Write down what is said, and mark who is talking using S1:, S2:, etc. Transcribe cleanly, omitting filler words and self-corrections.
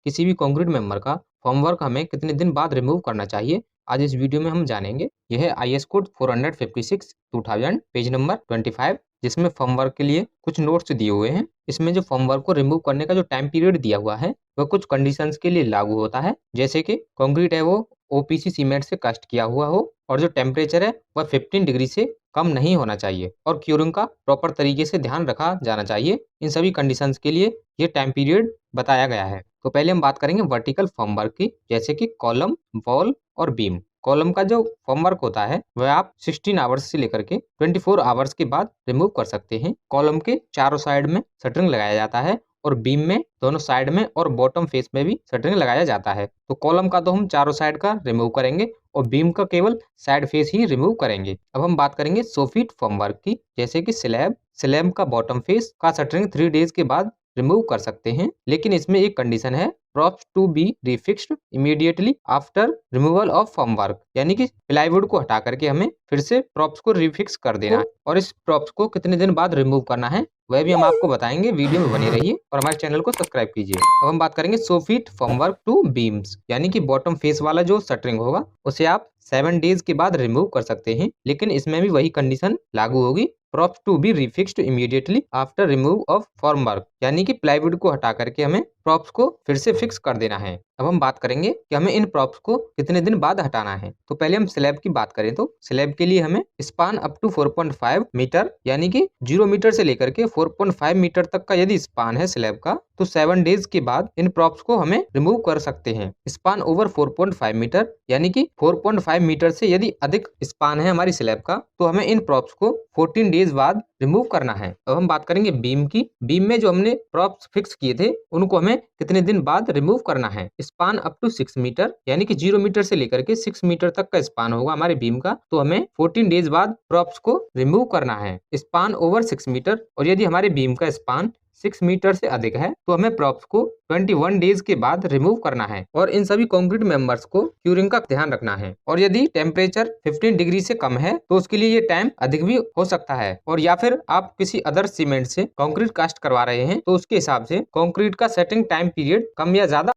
S1: किसी भी concrete member का फॉर्मवर्क हमें कितने दिन बाद रिमूव करना चाहिए, आज इस वीडियो में हम जानेंगे। यह है आईएस कोड 456 2000 पेज नंबर 25, जिसमें फॉर्मवर्क के लिए कुछ नोट्स दिए हुए हैं। इसमें जो फॉर्मवर्क को रिमूव करने का जो टाइम पीरियड दिया हुआ है वह कुछ कंडीशंस के लिए लागू होता है, जैसे कि कंक्रीट है वो ओपीसी सीमेंट से कास्ट किया हुआ हो और जो टेम्परेचर है वह 15 डिग्री से कम नहीं होना चाहिए और क्यूरिंग का प्रॉपर तरीके से ध्यान रखा जाना चाहिए। इन सभी कंडीशंस के लिए ये टाइम पीरियड बताया गया है। तो पहले हम बात करेंगे वर्टिकल फॉर्मवर्क की, जैसे कि कॉलम, वॉल और बीम। कॉलम का जो फॉर्मवर्क होता है वह आप 16 आवर्स से लेकर के 24 आवर्स के बाद रिमूव कर सकते हैं। कॉलम के चारों साइड में शटरिंग लगाया जाता है और बीम में दोनों साइड में और बॉटम फेस में भी शटरिंग लगाया जाता है। तो कॉलम का तो हम चारों साइड का रिमूव करेंगे और बीम का केवल साइड फेस ही रिमूव करेंगे। अब हम बात करेंगे सोफिट फॉर्मवर्क की, जैसे कि स्लैब का बॉटम फेस का शटरिंग 3 डेज के बाद रिमूव कर सकते हैं, लेकिन इसमें एक कंडीशन है, props to be refixed immediately after removal of formwork, यानी कि प्लाईवुड को हटा करके हमें फिर से प्रॉप्स को रिफिक्स कर देना है और इस प्रॉप्स को कितने दिन बाद रिमूव करना है वह भी हम आपको बताएंगे। वीडियो में बने रहिए और हमारे चैनल को सब्सक्राइब कीजिए। अब हम बात करेंगे सोफिट फॉर्मवर्क टू बीम्स, यानी कि बॉटम फेस वाला जो शटरिंग होगा उसे आप 7 डेज के बाद रिमूव कर सकते हैं, लेकिन इसमें भी वही कंडीशन लागू होगी, props to be refixed immediately after remove of formwork, यानी कि प्लाईवुड को हटा करके हमें प्रॉप्स को फिर से फिक्स कर देना है। अब हम बात करेंगे कि हमें इन प्रॉप्स को कितने दिन बाद हटाना है। तो पहले हम स्लैब की बात करें तो स्लैब के लिए हमें स्पान अप टू 4.5 मीटर, यानी कि 0 मीटर से लेकर के 4.5 मीटर तक का यदि स्पान है स्लैब का, तो 7 डेज के बाद इन प्रॉप्स को हमें रिमूव कर सकते हैं। स्पान ओवर 4.5 मीटर, यानी कि 4.5 मीटर से यदि अधिक स्पान है हमारी स्लैब का, तो हमें इन प्रॉप्स को 14 डेज बाद रिमूव करना है। अब हम बात करेंगे बीम की। बीम में जो हमने प्रॉप्स फिक्स किए थे उनको हमें कितने दिन बाद रिमूव करना है। स्पान अप टू 6 मीटर, यानी कि 0 मीटर से लेकर के 6 मीटर तक का स्पान होगा हमारे बीम का, तो हमें 14 डेज बाद प्रॉप्स को रिमूव करना है। स्पान ओवर 6 मीटर, और यदि हमारे बीम का स्पान 6 मीटर से अधिक है तो हमें प्रॉप्स को 21 डेज के बाद रिमूव करना है। और इन सभी कंक्रीट मेंबर्स को क्यूरिंग का ध्यान रखना है, और यदि टेम्परेचर 15 डिग्री से कम है तो उसके लिए ये टाइम अधिक भी हो सकता है, और या फिर आप किसी अदर सीमेंट से कंक्रीट कास्ट करवा रहे हैं तो उसके हिसाब से कंक्रीट का सेटिंग टाइम पीरियड कम या ज्यादा